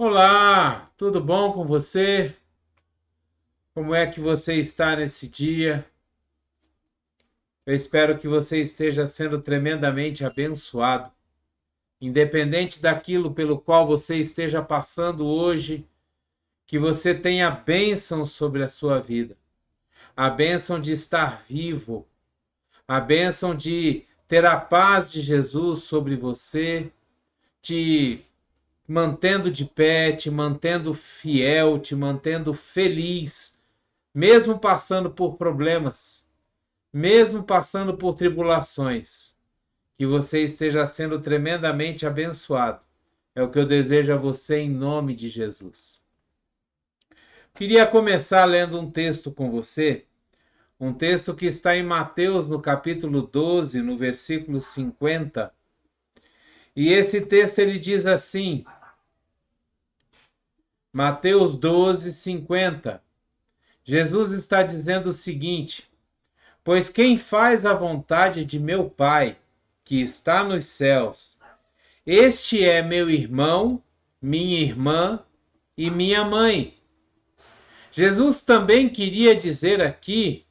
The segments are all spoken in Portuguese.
Olá, tudo bom com você? Como é que você está nesse dia? Eu espero que você esteja sendo tremendamente abençoado. Independente daquilo pelo qual você esteja passando hoje, que você tenha a bênção sobre a sua vida. A bênção de estar vivo, a bênção de ter a paz de Jesus sobre você, te mantendo de pé, te mantendo fiel, te mantendo feliz mesmo passando por problemas, mesmo passando por tribulações, que você esteja sendo tremendamente abençoado. É o que eu desejo a você em nome de Jesus. Queria começar lendo um texto com você, um texto que está em Mateus, no capítulo 12, no versículo 50. E esse texto ele diz assim, Mateus 12, 50. Jesus está dizendo o seguinte: pois quem faz a vontade de meu Pai, que está nos céus, este é meu irmão, minha irmã e minha mãe. Jesus também queria dizer aqui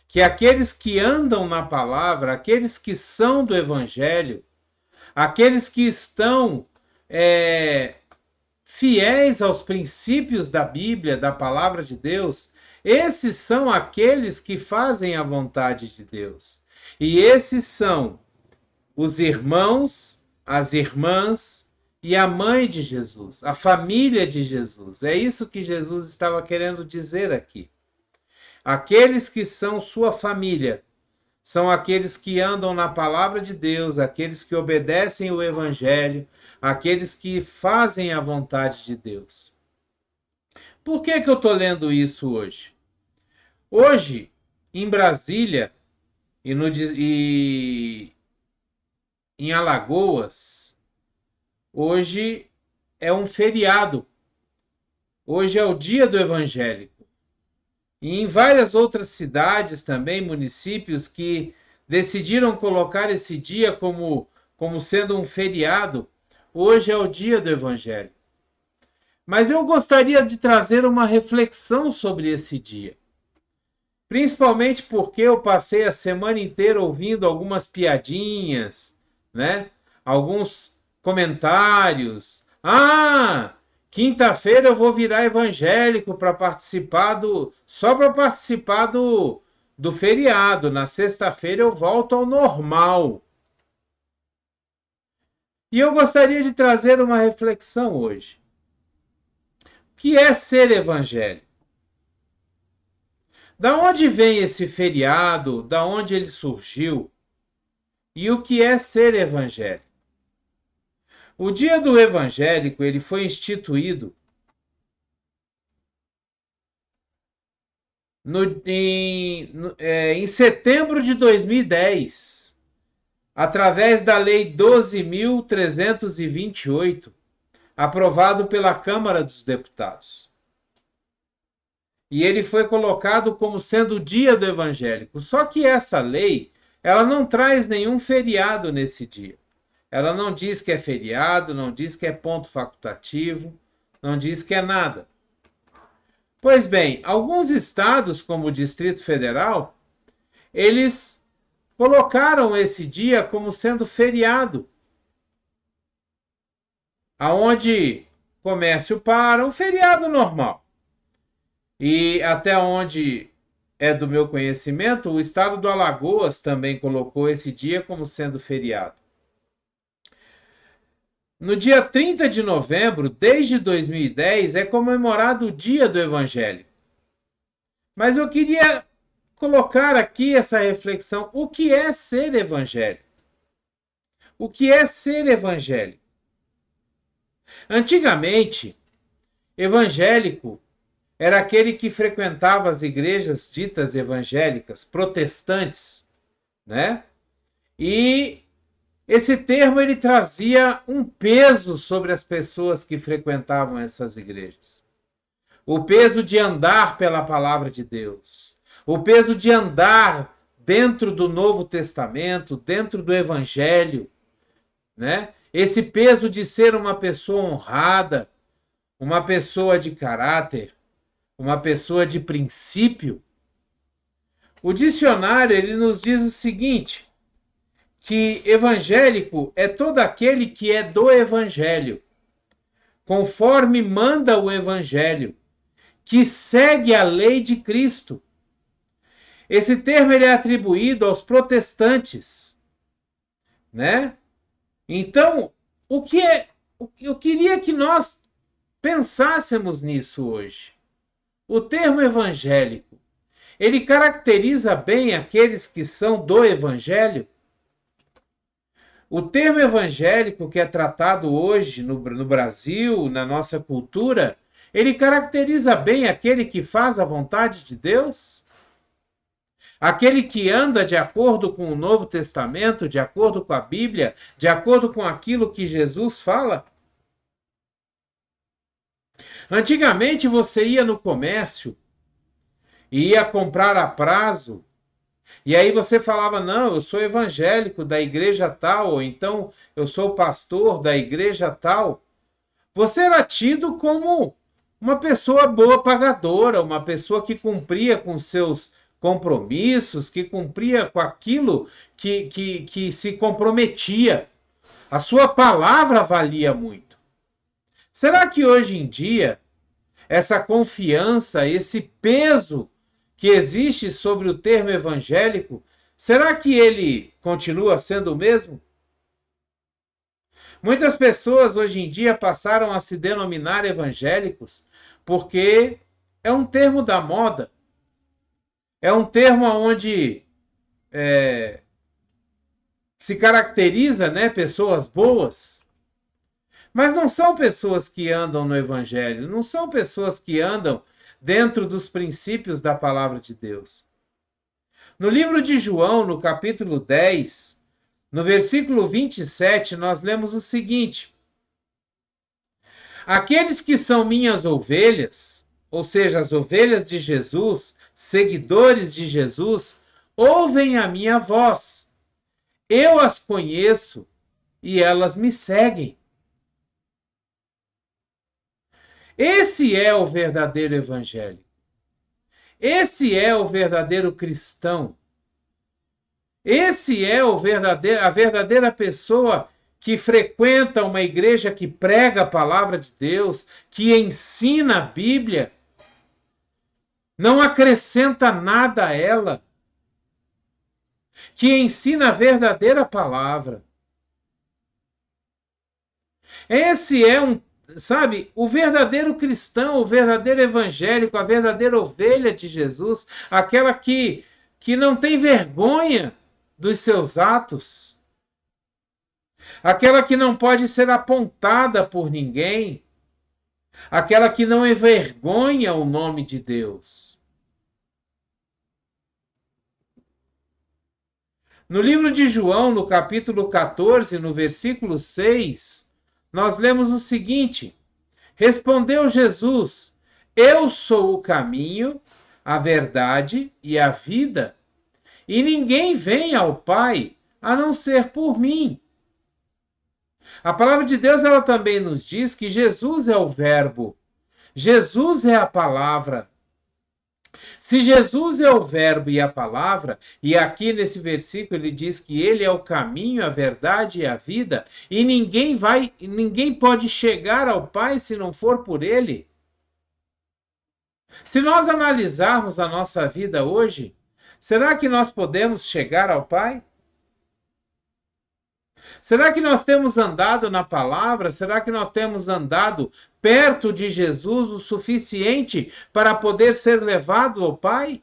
que aqueles que andam na palavra, aqueles que são do Evangelho, aqueles que estão fiéis aos princípios da Bíblia, da palavra de Deus, esses são aqueles que fazem a vontade de Deus. E esses são os irmãos, as irmãs e a mãe de Jesus, a família de Jesus. É isso que Jesus estava querendo dizer aqui. Aqueles que são sua família são aqueles que andam na palavra de Deus, aqueles que obedecem o Evangelho, aqueles que fazem a vontade de Deus. Por que eu estou lendo isso hoje? Hoje, em Brasília e em Alagoas, hoje é um feriado. Hoje é o dia do evangélico. E em várias outras cidades também, municípios que decidiram colocar esse dia como sendo um feriado, hoje é o dia do evangelho. Mas eu gostaria de trazer uma reflexão sobre esse dia. Principalmente porque eu passei a semana inteira ouvindo algumas piadinhas, né? Alguns comentários. Ah, quinta-feira eu vou virar evangélico para participar só para participar do feriado. Na sexta-feira eu volto ao normal. E eu gostaria de trazer uma reflexão hoje. O que é ser evangélico? Da onde vem esse feriado? Da onde ele surgiu? E o que é ser evangélico? O dia do evangélico ele foi instituído em setembro de 2010, através da Lei 12.328, aprovado pela Câmara dos Deputados. E ele foi colocado como sendo o dia do evangélico. Só que essa lei, ela não traz nenhum feriado nesse dia. Ela não diz que é feriado, não diz que é ponto facultativo, não diz que é nada. Pois bem, alguns estados, como o Distrito Federal, eles colocaram esse dia como sendo feriado, aonde comércio para, um feriado normal. E até onde é do meu conhecimento, o estado do Alagoas também colocou esse dia como sendo feriado. No dia 30 de novembro, desde 2010, é comemorado o Dia do Evangelho. Mas eu queria colocar aqui essa reflexão. O que é ser evangélico? O que é ser evangélico? Antigamente, evangélico era aquele que frequentava as igrejas ditas evangélicas, protestantes, né? E esse termo ele trazia um peso sobre as pessoas que frequentavam essas igrejas. O peso de andar pela palavra de Deus. O peso de andar dentro do Novo Testamento, dentro do Evangelho, né? Esse peso de ser uma pessoa honrada, uma pessoa de caráter, uma pessoa de princípio, o dicionário ele nos diz o seguinte, que evangélico é todo aquele que é do evangelho, conforme manda o evangelho, que segue a lei de Cristo. Esse termo ele é atribuído aos protestantes, né? Então, eu queria que nós pensássemos nisso hoje. O termo evangélico, ele caracteriza bem aqueles que são do evangelho? O termo evangélico que é tratado hoje no Brasil, na nossa cultura, ele caracteriza bem aquele que faz a vontade de Deus? Aquele que anda de acordo com o Novo Testamento, de acordo com a Bíblia, de acordo com aquilo que Jesus fala? Antigamente você ia no comércio e ia comprar a prazo, e aí você falava, não, eu sou evangélico da igreja tal, ou então eu sou pastor da igreja tal. Você era tido como uma pessoa boa pagadora, uma pessoa que cumpria com seus compromissos, que cumpria com aquilo que se comprometia. A sua palavra valia muito. Será que hoje em dia, essa confiança, esse peso que existe sobre o termo evangélico, será que ele continua sendo o mesmo? Muitas pessoas hoje em dia passaram a se denominar evangélicos porque é um termo da moda. É um termo onde se caracteriza, né, pessoas boas. Mas não são pessoas que andam no evangelho, não são pessoas que andam dentro dos princípios da palavra de Deus. No livro de João, no capítulo 10, no versículo 27, nós lemos o seguinte: aqueles que são minhas ovelhas, ou seja, as ovelhas de Jesus, seguidores de Jesus, ouvem a minha voz. Eu as conheço e elas me seguem. Esse é o verdadeiro evangelho. Esse é o verdadeiro cristão. Esse é a verdadeira pessoa que frequenta uma igreja que prega a palavra de Deus, que ensina a Bíblia, não acrescenta nada a ela, que ensina a verdadeira palavra. Esse é sabe, o verdadeiro cristão, o verdadeiro evangélico, a verdadeira ovelha de Jesus, aquela que não tem vergonha dos seus atos, aquela que não pode ser apontada por ninguém, aquela que não envergonha o nome de Deus. No livro de João, no capítulo 14, no versículo 6, nós lemos o seguinte: respondeu Jesus, eu sou o caminho, a verdade e a vida, e ninguém vem ao Pai a não ser por mim. A palavra de Deus ela também nos diz que Jesus é o Verbo, Jesus é a palavra. Se Jesus é o Verbo e a palavra, e aqui nesse versículo ele diz que ele é o caminho, a verdade e a vida, e ninguém pode chegar ao Pai se não for por ele. Se nós analisarmos a nossa vida hoje, será que nós podemos chegar ao Pai? Será que nós temos andado na palavra? Será que nós temos andado perto de Jesus o suficiente para poder ser levado ao Pai?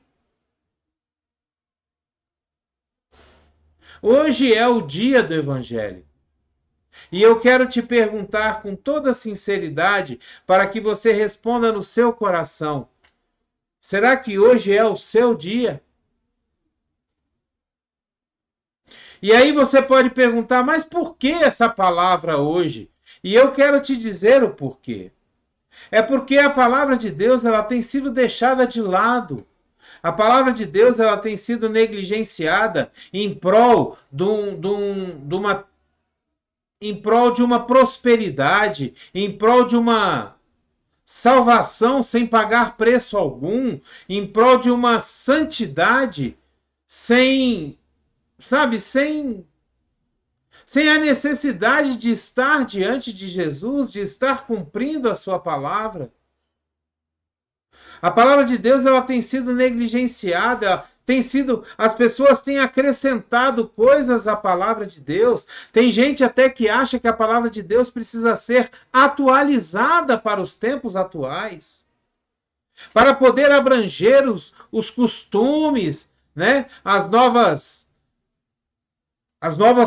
Hoje é o dia do Evangelho. E eu quero te perguntar com toda sinceridade, para que você responda no seu coração: será que hoje é o seu dia? E aí você pode perguntar, mas por que essa palavra hoje? E eu quero te dizer o porquê. É porque a palavra de Deus ela tem sido deixada de lado. A palavra de Deus ela tem sido negligenciada em prol em prol de uma prosperidade, em prol de uma salvação sem pagar preço algum, em prol de uma santidade sem, sabe, sem a necessidade de estar diante de Jesus, de estar cumprindo a sua palavra. A palavra de Deus, ela tem sido negligenciada, as pessoas têm acrescentado coisas à palavra de Deus. Tem gente até que acha que a palavra de Deus precisa ser atualizada para os tempos atuais, para poder abranger os costumes, né? As novas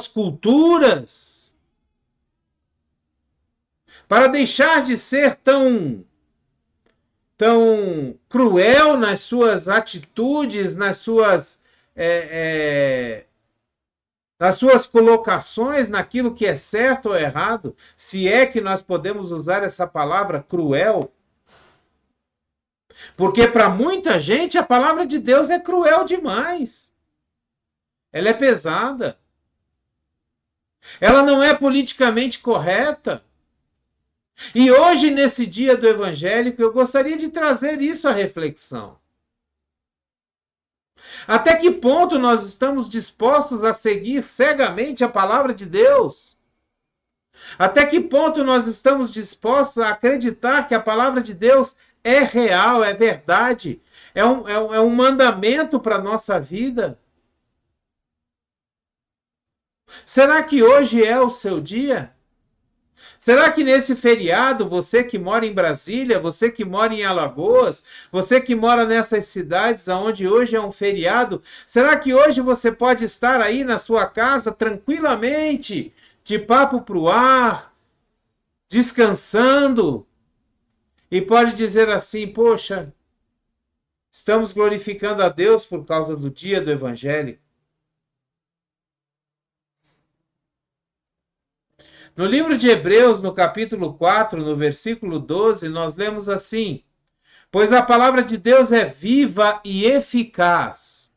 culturas, para deixar de ser tão cruel nas suas atitudes, nas suas colocações, naquilo que é certo ou errado, se é que nós podemos usar essa palavra cruel. Porque para muita gente a palavra de Deus é cruel demais. Ela é pesada. Ela não é politicamente correta. E hoje, nesse dia do evangélico, eu gostaria de trazer isso à reflexão. Até que ponto nós estamos dispostos a seguir cegamente a palavra de Deus? Até que ponto nós estamos dispostos a acreditar que a palavra de Deus é real, é verdade, é um mandamento para a nossa vida? Será que hoje é o seu dia? Será que nesse feriado, você que mora em Brasília, você que mora em Alagoas, você que mora nessas cidades onde hoje é um feriado, será que hoje você pode estar aí na sua casa tranquilamente, de papo para o ar, descansando, e pode dizer assim: poxa, estamos glorificando a Deus por causa do dia do Evangelho? No livro de Hebreus, no capítulo 4, no versículo 12, nós lemos assim: pois a palavra de Deus é viva e eficaz,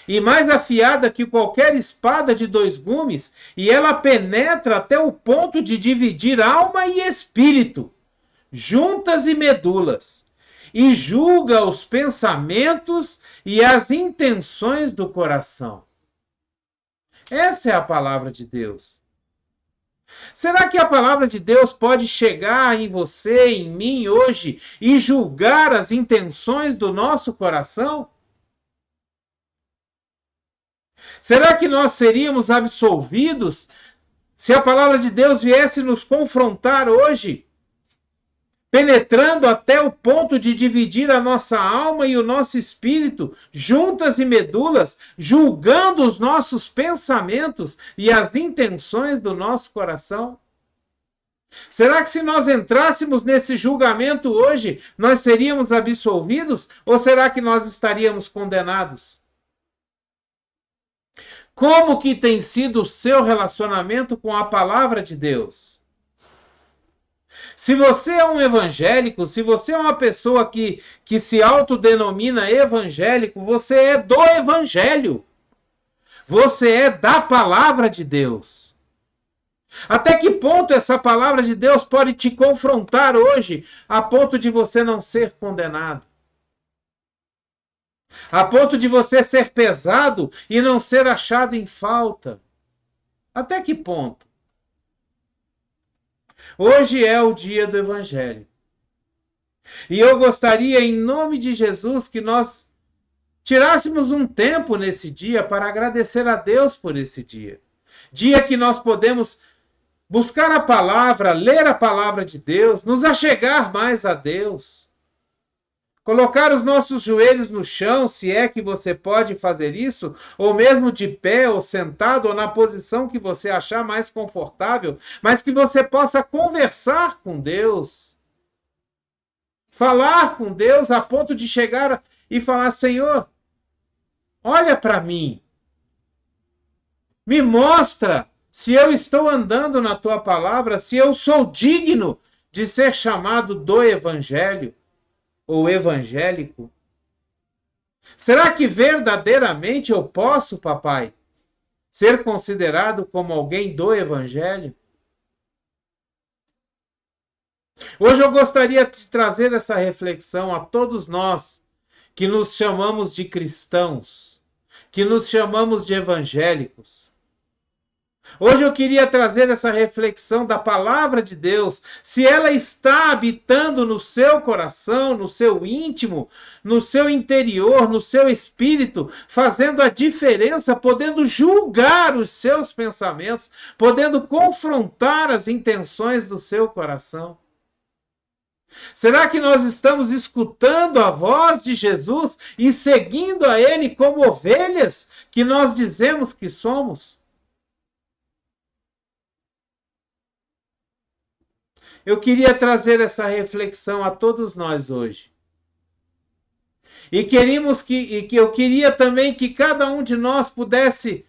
e mais afiada que qualquer espada de dois gumes, e ela penetra até o ponto de dividir alma e espírito, juntas e medulas, e julga os pensamentos e as intenções do coração. Essa é a palavra de Deus. Será que a palavra de Deus pode chegar em você, em mim hoje e julgar as intenções do nosso coração? Será que nós seríamos absolvidos se a palavra de Deus viesse nos confrontar hoje, penetrando até o ponto de dividir a nossa alma e o nosso espírito, juntas e medulas, julgando os nossos pensamentos e as intenções do nosso coração? Será que se nós entrássemos nesse julgamento hoje, nós seríamos absolvidos ou será que nós estaríamos condenados? Como que tem sido o seu relacionamento com a palavra de Deus? Se você é um evangélico, se você é uma pessoa que se autodenomina evangélico, você é do evangelho. Você é da palavra de Deus. Até que ponto essa palavra de Deus pode te confrontar hoje, a ponto de você não ser condenado? A ponto de você ser pesado e não ser achado em falta? Até que ponto? Hoje é o dia do Evangelho. E eu gostaria, em nome de Jesus, que nós tirássemos um tempo nesse dia para agradecer a Deus por esse dia. Dia que nós podemos buscar a palavra, ler a palavra de Deus, nos achegar mais a Deus. Colocar os nossos joelhos no chão, se é que você pode fazer isso, ou mesmo de pé, ou sentado, ou na posição que você achar mais confortável, mas que você possa conversar com Deus. Falar com Deus a ponto de chegar e falar: Senhor, olha para mim. Me mostra se eu estou andando na tua palavra, se eu sou digno de ser chamado do Evangelho ou evangélico. Será que verdadeiramente eu posso, papai, ser considerado como alguém do Evangelho? Hoje eu gostaria de trazer essa reflexão a todos nós que nos chamamos de cristãos, que nos chamamos de evangélicos. Hoje eu queria trazer essa reflexão da palavra de Deus, se ela está habitando no seu coração, no seu íntimo, no seu interior, no seu espírito, fazendo a diferença, podendo julgar os seus pensamentos, podendo confrontar as intenções do seu coração. Será que nós estamos escutando a voz de Jesus e seguindo a Ele como ovelhas que nós dizemos que somos? Eu queria trazer essa reflexão a todos nós hoje. E eu queria também que cada um de nós pudesse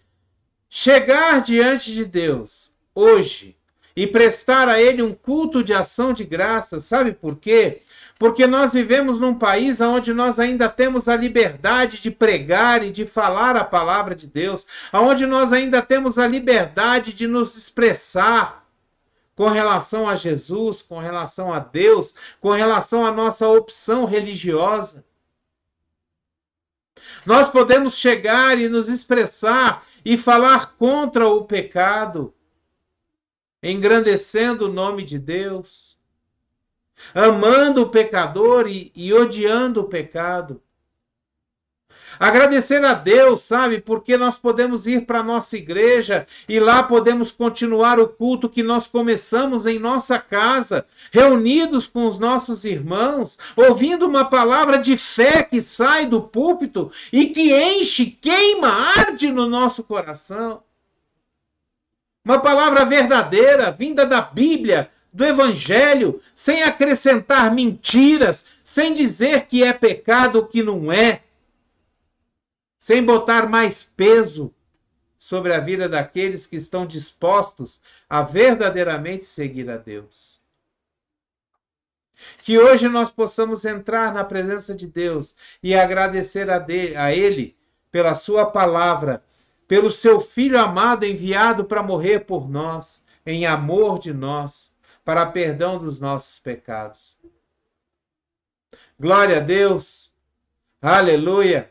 chegar diante de Deus hoje e prestar a Ele um culto de ação de graças. Sabe por quê? Porque nós vivemos num país onde nós ainda temos a liberdade de pregar e de falar a palavra de Deus, onde nós ainda temos a liberdade de nos expressar com relação a Jesus, com relação a Deus, com relação à nossa opção religiosa. Nós podemos chegar e nos expressar e falar contra o pecado, engrandecendo o nome de Deus, amando o pecador e odiando o pecado. Agradecer a Deus, sabe? Porque nós podemos ir para a nossa igreja e lá podemos continuar o culto que nós começamos em nossa casa, reunidos com os nossos irmãos, ouvindo uma palavra de fé que sai do púlpito e que enche, queima, arde no nosso coração. Uma palavra verdadeira, vinda da Bíblia, do Evangelho, sem acrescentar mentiras, sem dizer que é pecado o que não é, sem botar mais peso sobre a vida daqueles que estão dispostos a verdadeiramente seguir a Deus. Que hoje nós possamos entrar na presença de Deus e agradecer a Ele pela sua palavra, pelo seu Filho amado enviado para morrer por nós, em amor de nós, para perdão dos nossos pecados. Glória a Deus! Aleluia!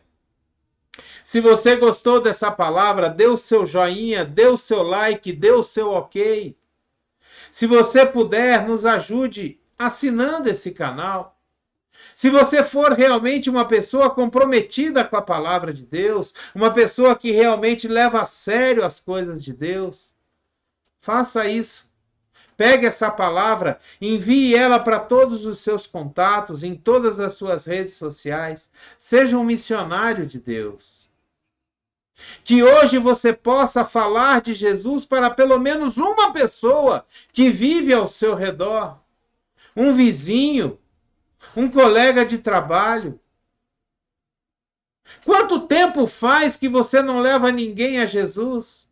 Se você gostou dessa palavra, dê o seu joinha, dê o seu like, dê o seu ok. Se você puder, nos ajude assinando esse canal. Se você for realmente uma pessoa comprometida com a palavra de Deus, uma pessoa que realmente leva a sério as coisas de Deus, faça isso. Pegue essa palavra, envie ela para todos os seus contatos, em todas as suas redes sociais. Seja um missionário de Deus. Que hoje você possa falar de Jesus para pelo menos uma pessoa que vive ao seu redor. Um vizinho, um colega de trabalho. Quanto tempo faz que você não leva ninguém a Jesus?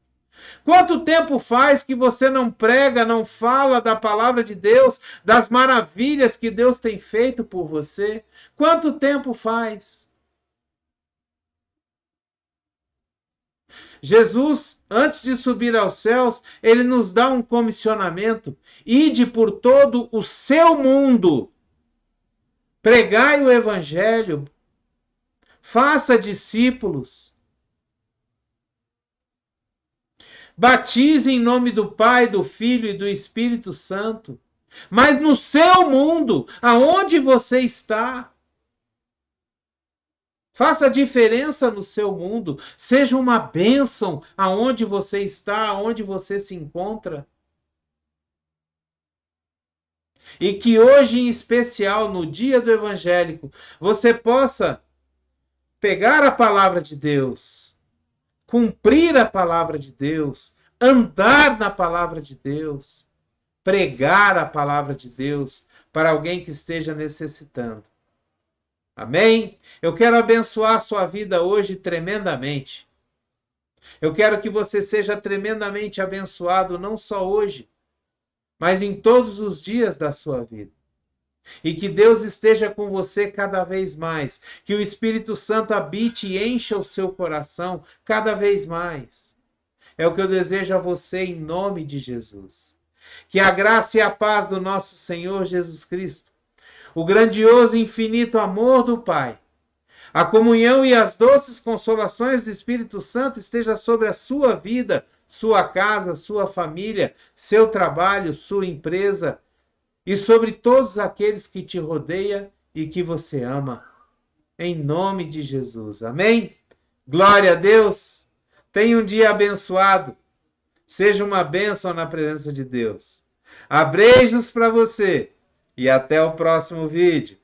Quanto tempo faz que você não prega, não fala da palavra de Deus, das maravilhas que Deus tem feito por você? Quanto tempo faz? Jesus, antes de subir aos céus, ele nos dá um comissionamento. Ide por todo o seu mundo. Pregai o evangelho. Faça discípulos. Batize em nome do Pai, do Filho e do Espírito Santo. Mas no seu mundo, aonde você está, faça diferença no seu mundo. Seja uma bênção aonde você está, aonde você se encontra. E que hoje, em especial, no dia do evangélico, você possa pegar a palavra de Deus, cumprir a palavra de Deus, andar na palavra de Deus, pregar a palavra de Deus para alguém que esteja necessitando. Amém? Eu quero abençoar a sua vida hoje tremendamente. Eu quero que você seja tremendamente abençoado, não só hoje, mas em todos os dias da sua vida. E que Deus esteja com você cada vez mais. Que o Espírito Santo habite e encha o seu coração cada vez mais. É o que eu desejo a você em nome de Jesus. Que a graça e a paz do nosso Senhor Jesus Cristo, o grandioso e infinito amor do Pai, a comunhão e as doces consolações do Espírito Santo esteja sobre a sua vida, sua casa, sua família, seu trabalho, sua empresa e sobre todos aqueles que te rodeiam e que você ama. Em nome de Jesus. Amém? Glória a Deus. Tenha um dia abençoado. Seja uma bênção na presença de Deus. Abreijos para você e até o próximo vídeo.